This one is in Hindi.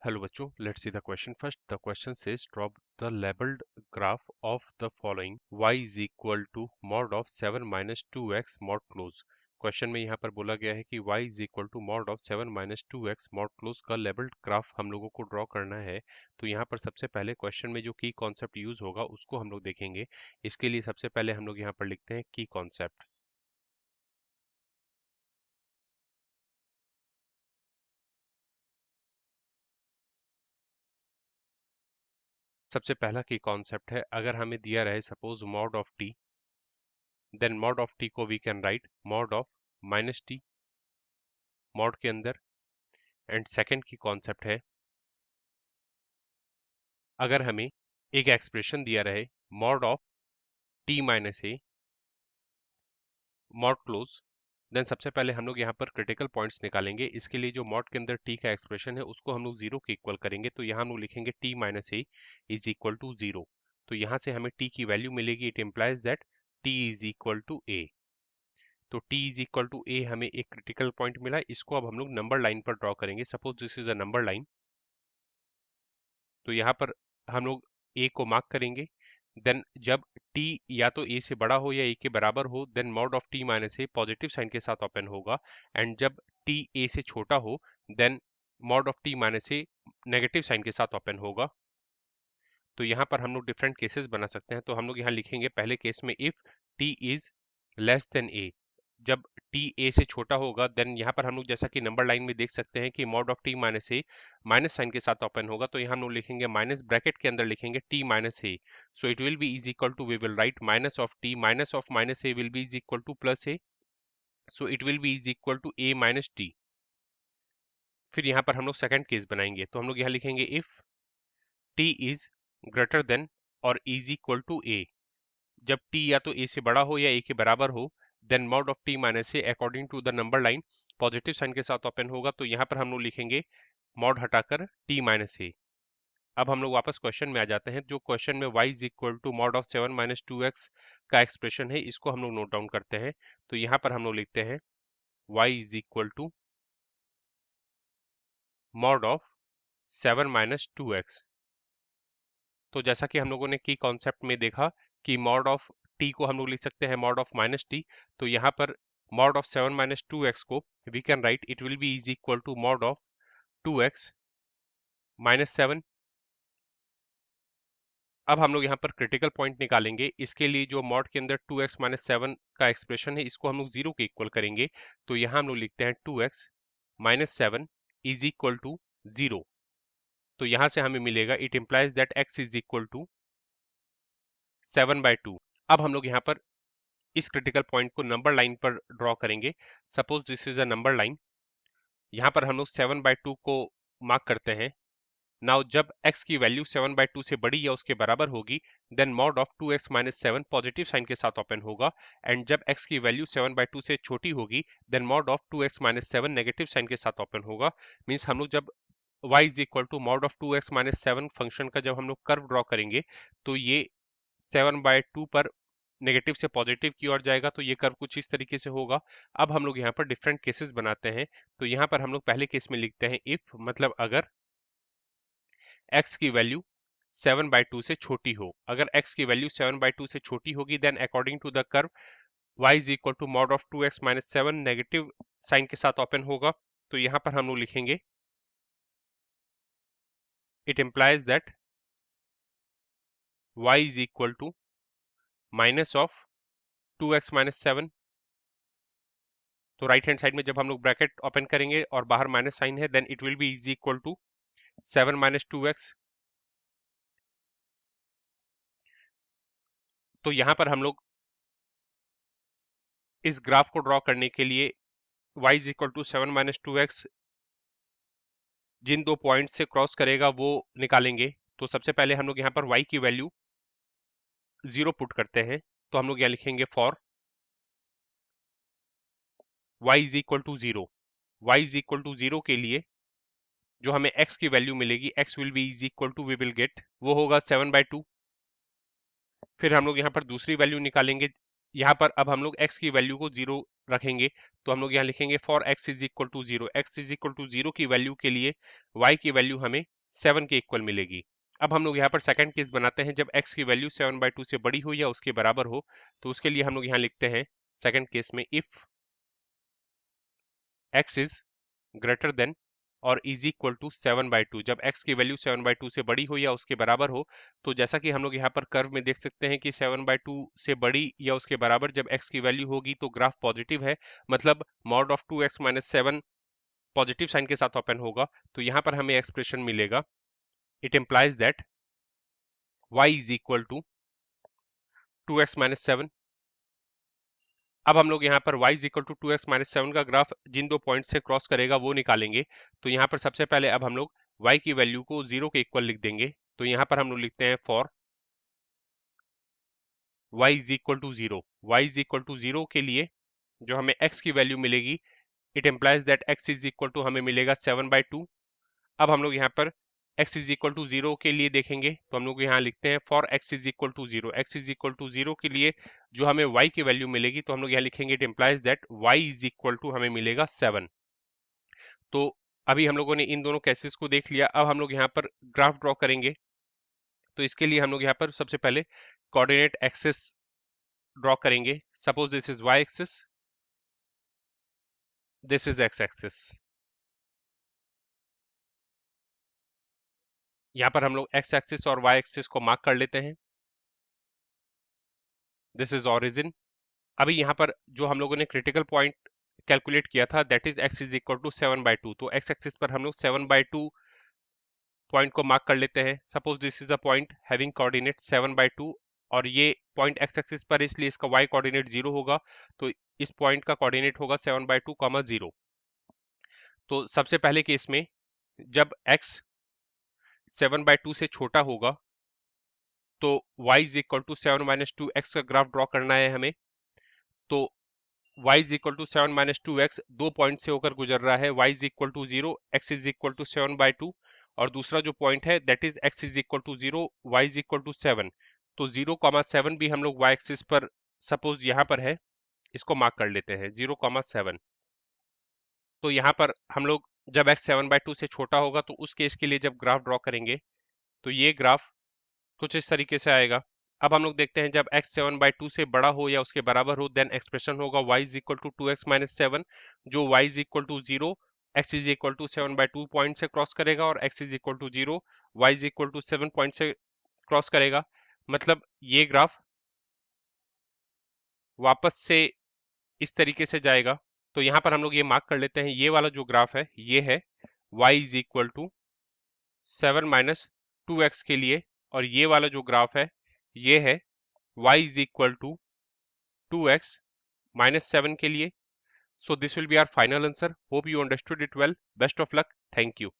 Hello बच्चों, let's see the question first. The question says draw the labeled graph of the following y is equal to mod of 7 minus 2x mod close. Question में यहाँ पर बोला गया है कि y is equal to mod of 7 minus 2x mod close का लेबल्ड ग्राफ हम लोगों को ड्रॉ करना है। तो यहाँ पर सबसे पहले क्वेश्चन में जो की कॉन्सेप्ट यूज होगा उसको हम लोग देखेंगे। इसके लिए सबसे पहले हम लोग यहाँ पर लिखते हैं की कॉन्सेप्ट। सबसे पहला की कॉन्सेप्ट है, अगर हमें दिया रहे suppose mod of t, then mod of t को we can write mod of minus t mod के अंदर। एंड सेकंड की कॉन्सेप्ट है, अगर हमें एक एक्सप्रेशन दिया रहे mod of T minus A mod close, then सबसे पहले हम लोग यहाँ पर क्रिटिकल पॉइंट्स निकालेंगे। इसके लिए जो मॉड के अंदर टी का एक्सप्रेशन है उसको हम लोग जीरो के इक्वल करेंगे। तो यहाँ हम लोग लिखेंगे t minus a is equal to zero. तो यहाँ से हमें टी की वैल्यू मिलेगी, it implies that t is equal to a. तो t is equal to a हमें एक क्रिटिकल पॉइंट मिला। इसको अब हम लोग नंबर लाइन पर ड्रॉ करेंगे। Suppose this is a number line, तो यहाँ पर हम लोग a को मार्क करेंगे। देन जब t या तो a से बड़ा हो या a के बराबर हो, then mod of t minus A positive sign के साथ ओपन होगा। एंड जब t a से छोटा हो, then mod of t minus A negative sign के साथ ओपन होगा। तो यहाँ पर हम लोग डिफरेंट केसेस बना सकते हैं। तो हम लोग यहाँ लिखेंगे पहले केस में if t is less than a, जब t a से छोटा होगा, देन यहाँ पर हम लोग जैसा कि नंबर लाइन में देख सकते हैं कि mod of t minus A minus sign के साथ ओपन होगा। तो यहाँ हम लोग लिखेंगे माइनस ब्रैकेट के अंदर लिखेंगे t minus A. So it will be is equal to, we will write minus of minus A will be is equal to plus A. So it will be is equal to a minus T. फिर यहाँ पर हम लोग सेकंड केस बनाएंगे। तो हम लोग यहाँ लिखेंगे if t is greater than और इज इक्वल टू a, जब t या तो a से बड़ा हो या a के बराबर हो, then mod of t minus A according to the number line positive sign के साथ ओपन होगा। तो यहाँ पर हम लोग लिखेंगे मॉड हटाकर t माइनस ए। अब हम लोग वापस क्वेश्चन में आ जाते हैं। जो क्वेश्चन में y is equal to mod of 7 minus 2x का एक्सप्रेशन है, इसको हम लोग नोट डाउन करते हैं। तो यहाँ पर हम लोग लिखते हैं y is equal to mod of 7 minus 2x। तो जैसा कि हम लोगों ने की कॉन्सेप्ट में देखा कि मॉड ऑफ टी को हम लोग लिख सकते हैं मॉड ऑफ माइनस टी। तो यहाँ पर मॉड ऑफ 7 माइनस 2x को we can write it will be is equal to mod of 2x minus 7। अब हम लोग यहाँ पर क्रिटिकल पॉइंट निकालेंगे। इसके लिए जो मॉड के अंदर 2x माइनस 7 का एक्सप्रेशन है, इसको हम लोग जीरो के इक्वल करेंगे। तो यहाँ हम लोग लिखते हैं 2x minus 7 is equal to zero. तो यहाँ से हमें मिलेगा it implies that x is equal to 7/2। अब हम लोग यहाँ पर इस क्रिटिकल पॉइंट को नंबर लाइन पर ड्रॉ करेंगे। Suppose this is a number line, यहाँ पर हम लोग 7/2 को मार्क करते हैं। नाउ जब x की वैल्यू 7/2 से बड़ी या उसके बराबर होगी, then mod of 2x minus 7 positive sign के साथ ओपन होगा। एंड जब x की वैल्यू 7/2 से छोटी होगी, then mod of 2x minus 7 negative sign के साथ ओपन होगा। मीन्स हम लोग जब y is equal to mod of 2x minus 7 function का जब हम लोग कर्व ड्रॉ करेंगे, तो ये 7/2 पर नेगेटिव से पॉजिटिव की ओर जाएगा। तो ये कर्व कुछ इस तरीके से होगा। अब हम लोग यहाँ पर डिफरेंट केसेस बनाते हैं। तो यहाँ पर हम लोग पहले केस में लिखते हैं इफ, मतलब अगर x की वैल्यू 7/2 से छोटी हो। अगर x की वैल्यू 7/2 से छोटी होगी, then according to the curve y is equal to mod of 2x minus 7 negative sign के साथ ओपन होगा। तो यहाँ पर हम लोग लिखेंगे it implies that y is equal to minus of 2x minus 7। तो राइट हैंड साइड में जब हम लोग ब्रैकेट ओपन करेंगे और बाहर माइनस साइन है, then it will be is equal to 7 minus 2x। तो यहाँ पर हम लोग इस ग्राफ को ड्रॉ करने के लिए y is equal to 7 minus 2x जिन दो पॉइंट से क्रॉस करेगा वो निकालेंगे। तो सबसे पहले हम लोग यहाँ पर y की वैल्यू 0 पुट करते हैं। तो हम लोग यहाँ लिखेंगे for y is equal to 0। y is equal to 0 के लिए जो हमें x की वैल्यू मिलेगी, x will be is equal to, we will get, वो होगा 7/2। फिर हम लोग यहाँ पर दूसरी वैल्यू निकालेंगे। यहाँ पर अब हम लोग x की वैल्यू को 0 रखेंगे। तो हम लोग यहाँ लिखेंगे for x is equal to 0। x is equal to 0 की वैल्यू के लिए y की वैल्यू हमें 7 के इक्वल मिलेगी। अब हम लोग यहाँ पर सेकंड केस बनाते हैं, जब x की वैल्यू 7/2 से बड़ी हो या उसके बराबर हो, तो उसके लिए हम लोग यहाँ लिखते हैं सेकंड केस में if x is greater than और इज इक्वल टू 7/2, जब x की वैल्यू 7/2 से बड़ी हो या उसके बराबर हो, तो जैसा कि हम लोग यहाँ पर कर्व में देख सकते हैं कि 7/2 से बड़ी या उसके बराबर जब x की वैल्यू होगी तो ग्राफ पॉजिटिव है, मतलब mod of 2x minus 7 positive sign के साथ ओपन होगा। तो यहाँ पर हमें एक्सप्रेशन मिलेगा, it implies that y is equal to 2x minus 7। अब हम लोग यहाँ पर y is equal to 2x minus 7 का ग्राफ जिन दो पॉइंट से क्रॉस करेगा वो निकालेंगे। तो यहाँ पर सबसे पहले अब हम लोग y की वैल्यू को 0 के इक्वल लिख देंगे। तो यहाँ पर हम लोग लिखते हैं for y is equal to 0। y is equal to 0 के लिए जो हमें x की वैल्यू मिलेगी, it implies that x is equal to हमें मिलेगा 7/2। अब हम लोग यहाँ पर x इज इक्वल टू 0 के लिए देखेंगे, तो हम लोग यहाँ लिखते हैं for x is equal to 0। x is equal to 0 के लिए जो हमें y की वैल्यू मिलेगी, तो हम लोग यहाँ लिखेंगे it implies that y is equal to हमें मिलेगा 7। तो अभी हम लोगों ने इन दोनों केसेस को देख लिया। अब हम लोग यहाँ पर ग्राफ ड्रॉ करेंगे। तो इसके लिए हम लोग यहाँ पर सबसे पहले कोऑर्डिनेट एक्सिस ड्रॉ करेंगे। Suppose this is y axis, this is x axis. यहाँ पर हम लोग x एक्सिस और y एक्सिस को मार्क कर लेते हैं। This is origin. अभी यहाँ पर जो हम लोगों ने क्रिटिकल पॉइंट कैलकुलेट किया था, that is x is equal to 7/2। तो x एक्सिस पर हम लोग 7/2 पॉइंट को मार्क कर लेते हैं। Suppose this is a point having coordinate 7/2 और ये पॉइंट x एक्सिस पर, इसलिए इसका y कोऑर्डिनेट 0 होगा। तो इस पॉइंट का कोऑर्डिनेट होगा 7/2, 0। तो सबसे पहले केस में जब x 7/2 से छोटा होगा तो y is equal to 7 minus 2x का ग्राफ ड्रॉ करना है हमें। तो y is equal to 7 minus 2x दो पॉइंट से होकर गुजर रहा है, y is equal to 0, x is equal to 7/2, और दूसरा जो पॉइंट है that is x is equal to 0, y is equal to 7। तो 0,7 भी हम लोग y एक्सिस पर सपोज यहाँ पर है, इसको मार्क कर लेते हैं 0,7। तो यहाँ पर हम लोग जब x 7/2 से छोटा होगा तो उस केस के लिए जब ग्राफ ड्रॉ करेंगे तो ये ग्राफ कुछ इस तरीके से आएगा। अब हम लोग देखते हैं जब x 7/2 से बड़ा हो या उसके बराबर हो, देन एक्सप्रेशन होगा y is equal to 2x minus 7, जो y is equal to 0, x is equal to 7/2 point से क्रॉस करेगा, और x is equal to 0, y is equal to 7 point से क्रॉस करेगा। मतलब ये ग्राफ वापस से इस तरीके से जाएगा। तो यहाँ पर हम लोग ये मार्क कर लेते हैं, ये वाला जो ग्राफ है ये है y is equal to 7 minus 2x के लिए, और ये वाला जो ग्राफ है ये है y is equal to 2x minus 7 के लिए। So this will be our final answer. Hope you understood it well. Best of luck. Thank you.